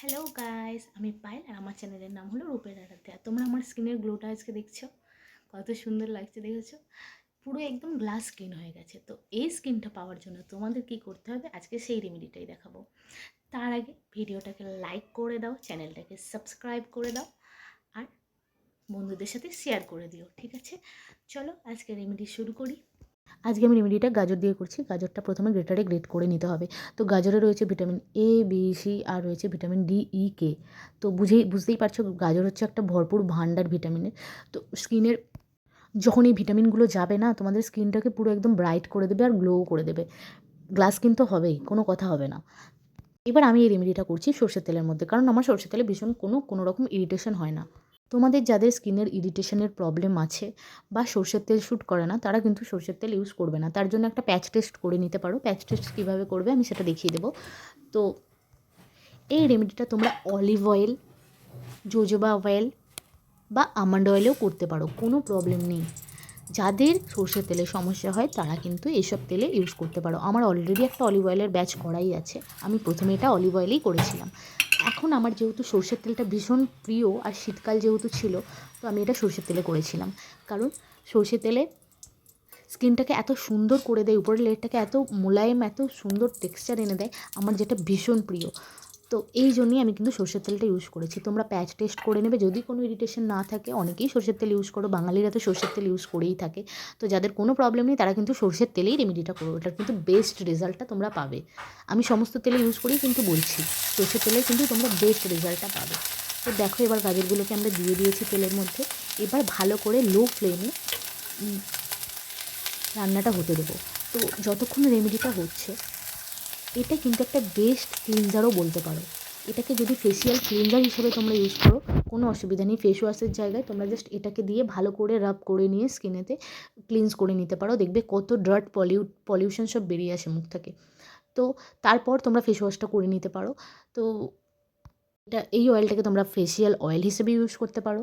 Hello guys, আমি পায়েল আর আমার চ্যানেলের নাম হলো রূপের আরাধ্যা। তোমরা আমার স্কিনের গ্লোটা আজকে দেখছো, কত সুন্দর লাগছে দেখেছো? পুরো একদম গ্লাস স্কিন হয়ে গেছে। তো এই স্কিনটা পাওয়ার জন্য তোমাদের কি করতে হবে, আজকে সেই রেমেডিটাই দেখাবো। তার আগে ভিডিওটাকে লাইক করে দাও, চ্যানেলটাকে সাবস্ক্রাইব করে দাও, আর বন্ধুদের সাথে শেয়ার করে দিও, ঠিক আছে? চলো আজকে রেমেডি শুরু করি। আজকে আমি রেমেডিটা গাজর দিয়ে করছি। গাজরটা প্রথমে গ্রেটারে গ্রেট করে নিতে হবে। তো গাজরে রয়েছে ভিটামিন এ, বি, সি আর রয়েছে ভিটামিন ডি, ই, কে। তো বুঝতেই পারছো গাজর হচ্ছে একটা ভরপুর ভাণ্ডার ভিটামিনের। তো স্কিনের যখন এই ভিটামিনগুলো যাবে না, তোমাদের স্কিনটাকে পুরো একদম ব্রাইট করে দেবে আর গ্লোও করে দেবে। গ্লাস স্কিন তো হবেই, কোনো কথা হবে না। এবার আমি এই রেমেডিটা করছি সর্ষের তেলের মধ্যে, কারণ আমার সর্ষের তেলে ভীষণ কোনো রকম ইরিটেশন হয় না। তোমাদের যাদের স্কিনের ইরিটেশনের প্রবলেম আছে বা সর্ষের তেল শ্যুট করে না, তারা কিন্তু সর্ষের তেল ইউজ করবে না। তার জন্য একটা প্যাচ টেস্ট করে নিতে পারো। প্যাচ টেস্ট কীভাবে করবে আমি সেটা দেখিয়ে দেবো। তো এই রেমেডিটা তোমরা অলিভ অয়েল, জোজোবা অয়েল বা আমন্ড অয়েলেও করতে পারো, কোনো প্রবলেম নেই। যাদের সর্ষের তেলে সমস্যা হয় তারা কিন্তু এসব তেলে ইউজ করতে পারো। আমার অলরেডি একটা অলিভ অয়েলের ব্যাচ করাই আছে। আমি প্রথমে এটা অলিভ অয়েলেই করেছিলাম। এখন আমার যেহেতু সর্ষের তেলটা ভীষণ প্রিয় আর শীতকাল যেহেতু ছিল, তো আমি এটা সর্ষের তেলে করেছিলাম। কারণ সর্ষের তেলে স্কিনটাকে এত সুন্দর করে দেয়, উপরের লেয়ারটাকে এত মোলায়েম, এত সুন্দর টেক্সচার এনে দেয়, আমার যেটা ভীষণ প্রিয়। তো এই জন্যই আমি কিন্তু সর্ষের তেলটা ইউজ করেছি। তোমরা প্যাচ টেস্ট করে নেবে, যদি কোনো ইরিটেশন না থাকে। অনেকেই সর্ষের তেল ইউজ করো, বাঙালিরা তো সর্ষের তেল ইউজ করেই থাকে। তো যাদের কোনো প্রবলেম নেই তারা কিন্তু সর্ষের তেলেই রেমেডিটা করো, ওটার কিন্তু বেস্ট রেজাল্টটা তোমরা পাবে। আমি সমস্ত তেলে ইউজ করেই কিন্তু বলছি, সর্ষের তেলে কিন্তু তোমরা বেস্ট রেজাল্টটা পাবে। তো দেখো এবার গাজরগুলোকে আমরা দিয়ে দিয়েছি তেলের মধ্যে। এবার ভালো করে লো ফ্লেমে রান্নাটা হতে দেবো। তো যতক্ষণ রেমেডিটা হচ্ছে, এটা কিন্তু একটা বেস্ট ক্লিনজারও বলতে পারো। এটাকে যদি ফেসিয়াল ক্লিনজার হিসেবে তোমরা ইউজ করো, কোনো অসুবিধা নেই। ফেস ওয়াশের জায়গায় তোমরা জাস্ট এটাকে দিয়ে ভালো করে রাব করে নিয়ে স্কিনেতে ক্লিনজ করে নিতে পারো। দেখবে কত ডার্ট পলিউশন সব বেরিয়ে আসে মুখ থেকে। তো তারপর তোমরা ফেস ওয়াশটা করে নিতে পারো। তো এই অয়েলটাকে তোমরা ফেসিয়াল অয়েল হিসেবে ইউজ করতে পারো,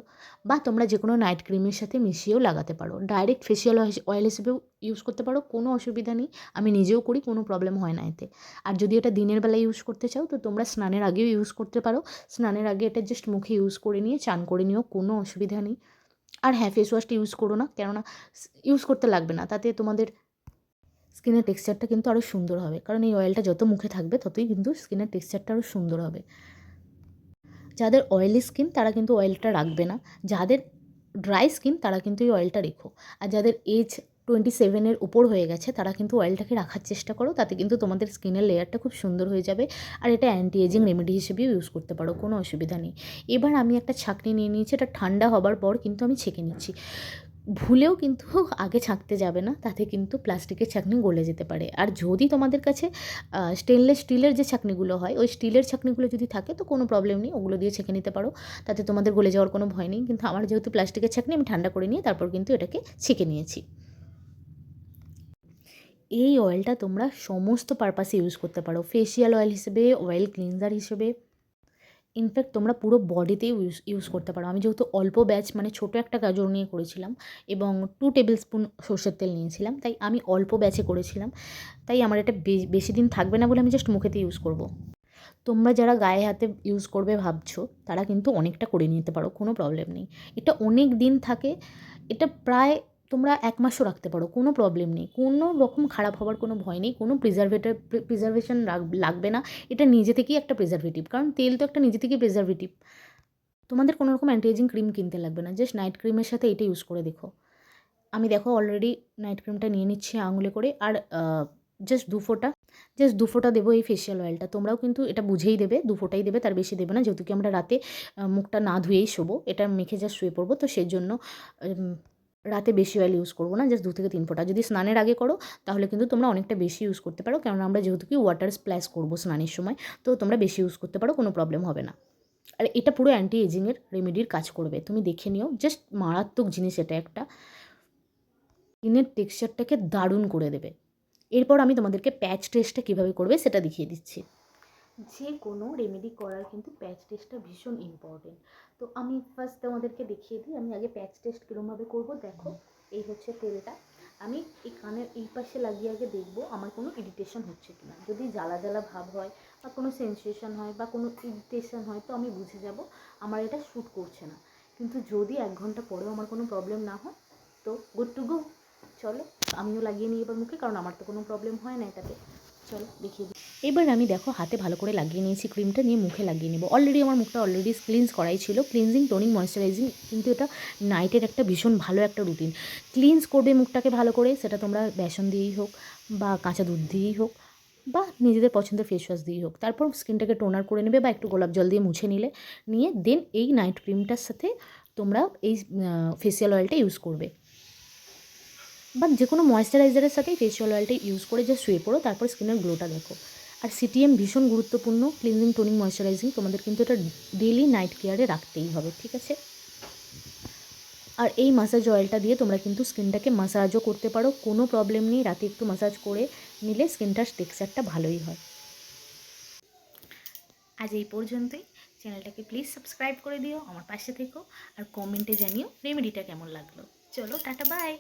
বা তোমরা যে কোনো নাইট ক্রিমের সাথে মিশিয়েও লাগাতে পারো। ডাইরেক্ট ফেসিয়াল অয়েল হিসেবেও ইউজ করতে পারো, কোনো অসুবিধা নেই। আমি নিজেও করি, কোনো প্রবলেম হয় না এতে। আর যদি এটা দিনের বেলায় ইউজ করতে চাও, তো তোমরা স্নানের আগেও ইউজ করতে পারো। স্নানের আগে এটা জাস্ট মুখে ইউজ করে নিয়ে চান করে নিও, কোনো অসুবিধা নেই। আর হ্যাঁ, ফেস ওয়াশটা ইউজ করো না, কেননা ইউজ করতে লাগবে না, তাতে তোমাদের স্কিনের টেক্সচারটা কিন্তু আরও সুন্দর হবে। কারণ এই অয়েলটা যত মুখে থাকবে ততই কিন্তু স্কিনের টেক্সচারটা আরও সুন্দর হবে। যাদের অয়েলি স্কিন তারা কিন্তু অয়েলটা রাখবে না। যাদের ড্রাই স্কিন তারা কিন্তু এই অয়েলটা রেখো। আর যাদের এজ 27-এর উপর হয়ে গেছে তারা কিন্তু অয়েলটাকে রাখার চেষ্টা করো, তাতে কিন্তু তোমাদের স্কিনের লেয়ারটা খুব সুন্দর হয়ে যাবে। আর এটা অ্যান্টি এজিং রেমেডি হিসেবেও ইউজ করতে পারো, কোনো অসুবিধা নেই। এবার আমি একটা ছাঁকনি নিয়ে নিয়েছি, এটা ঠান্ডা হবার পর কিন্তু আমি ছেঁকে নিচ্ছি। ভুলেও কিন্তু আগে ছাঁকতে যাবে না, তাতে কিন্তু প্লাস্টিকের ছাঁকনি গলে যেতে পারে। আর যদি তোমাদের কাছে স্টেনলেস স্টিলের যে ছাঁকনিগুলো হয়, ওই স্টিলের ছাঁকনিগুলো যদি থাকে তো কোনো প্রবলেম নেই, ওগুলো দিয়ে ছেঁকে নিতে পারো, তাতে তোমাদের গলে যাওয়ার কোনো ভয় নেই। কিন্তু আমার যেহেতু প্লাস্টিকের ছাঁকনি, আমি ঠান্ডা করে নিয়ে তারপর কিন্তু এটাকে ছেঁকে নিয়েছি। এই অয়েলটা তোমরা সমস্ত পারপাসে ইউজ করতে পারো, ফেসিয়াল অয়েল হিসেবে, অয়েল ক্লিনজার হিসেবে, ইনফ্যাক্ট তোমরা পুরো বডিতেও ইউজ করতে পারো। আমি যেহেতু অল্প ব্যাচ মানে ছোটো একটা গাজর নিয়ে করেছিলাম এবং 2 টেবিল স্পুন সর্ষের তেল নিয়েছিলাম, তাই আমি অল্প ব্যাচে করেছিলাম। তাই আমার এটা বেশি দিন থাকবে না বলে আমি জাস্ট মুখেতে ইউজ করব। তোমরা যারা গায়ে হাতে ইউজ করবে ভাবছো, তারা কিন্তু অনেকটা করে নিতে পারো, কোনো প্রবলেম নেই। এটা অনেক দিন থাকে, এটা প্রায় তোমরা 1 মাসও রাখতে পারো, কোনো প্রবলেম নেই। কোনো রকম খারাপ হওয়ার কোনো ভয় নেই, কোনো প্রিজারভেশন লাগবে না। এটা নিজে থেকেই একটা প্রিজারভেটিভ, কারণ তেল তো একটা নিজে থেকেই প্রিজারভেটিভ। তোমাদের কোনো রকম অ্যান্টি এজিং ক্রিম কিনতে লাগবে না, জাস্ট নাইট ক্রিমের সাথে এটা ইউজ করে দেখো। আমি দেখো অলরেডি নাইট ক্রিমটা নিয়ে নিচ্ছি আঙুলে করে, আর জাস্ট 2 ফোঁটা দেবো এই ফেসিয়াল অয়েলটা। তোমরাও কিন্তু এটা বুঝেই দেবে, 2 ফোঁটাই দেবে, তার বেশি দেবে না। যেহেতু কি আমরা রাতে মুখটা না ধুয়েই শোবো, এটা মেখে জাস্ট শুয়ে পড়বো, তো সেজন্য রাতে বেশি অয়েল ইউজ করবো না, জাস্ট 2 থেকে 3 ফোঁটা। যদি স্নানের আগে করো তাহলে কিন্তু তোমরা অনেকটা বেশি ইউজ করতে পারো, কেননা আমরা যেহেতু কি ওয়াটার স্প্ল্যাশ করবো স্নানের সময়, তো তোমরা বেশি ইউজ করতে পারো, কোনো প্রবলেম হবে না। আর এটা পুরো অ্যান্টি এজিংয়ের রেমেডির কাজ করবে, তুমি দেখে নিও। জাস্ট মারাত্মক জিনিস এটা একটা, স্কিনের টেক্সচারটাকে দারুণ করে দেবে। এরপর আমি তোমাদেরকে প্যাচ টেস্টটা কীভাবে করবে সেটা দেখিয়ে দিচ্ছি। যে কোনো রেমেডি করার কিন্তু প্যাচ টেস্টটা ভীষণ ইম্পর্টেন্ট। তো আমি ফার্স্ট তোমাদেরকে দেখিয়ে দিই, আমি আগে প্যাচ টেস্ট কীরকমভাবে করবো। দেখো, এই হচ্ছে তেলটা। আমি এই কানের এই পাশে লাগিয়ে আগে দেখবো আমার কোনো ইরিটেশন হচ্ছে কিনা। যদি জ্বালা জ্বালা ভাব হয় বা কোনো সেন্সেশন হয় বা কোনো ইরিটেশন হয়, তো আমি বুঝে যাব আমার এটা শ্যুট করছে না। কিন্তু যদি 1 ঘন্টা পরেও আমার কোনো প্রবলেম না হয়, তো গুড টু গো। চলো আমিও লাগিয়ে নিই এবার মুখে, কারণ আমার তো কোনো প্রবলেম হয় না এটাতে। চলো দেখিয়ে দিই। এবার আমি দেখো হাতে ভালো করে লাগিয়ে নিয়েছি ক্রিমটা, নিয়ে মুখে লাগিয়ে নেবো। অলরেডি আমার মুখটা অলরেডি ক্লিনস করাই ছিল, ক্লিনজিং, টোনিং, ময়েশ্চারাইজিং। কিন্তু এটা নাইটের একটা ভীষণ ভালো একটা রুটিন। ক্লিনস করবে মুখটাকে ভালো করে, সেটা তোমরা বেসন দিয়েই হোক বা কাঁচা দুধ দিয়েই হোক বা নিজেদের পছন্দের ফেস ওয়াশ দিয়েই হোক। তারপর স্কিনটাকে টোনার করে নেবে বা একটু গোলাপ জল দিয়ে মুছে নিয়ে দেন এই নাইট ক্রিমটার সাথে তোমরা এই ফেসিয়াল অয়েলটা ইউজ করবে, বা যে কোনো ময়েশ্চারাইজারের সাথেই ফেসিয়াল অয়েলটা ইউজ করে যে শুয়ে পড়ো, তারপর স্কিনের গ্লোটা দেখো। আর সিটিএম ভীষণ গুরুত্বপূর্ণ, ক্লিনজিং, টোনিং, ময়েশ্চারাইজিং তোমাদের কিন্তু এটা ডেলি নাইট কেয়ারে রাখতেই হবে, ঠিক আছে? আর এই মাসাজ অয়েলটা দিয়ে তোমরা কিন্তু স্কিনটাকে মাসাজও করতে পারো, কোনো প্রবলেম নেই। রাতে একটু মাসাজ করে নিলে স্কিনটার টেক্সচারটা ভালোই হয়। আজ এই পর্যন্তই। চ্যানেলটাকে প্লিজ সাবস্ক্রাইব করে দিও, আমার পাশে থেকো, আর কমেন্টে জানিও রেমেডিটা কেমন লাগলো। চলো টাটা, বাই।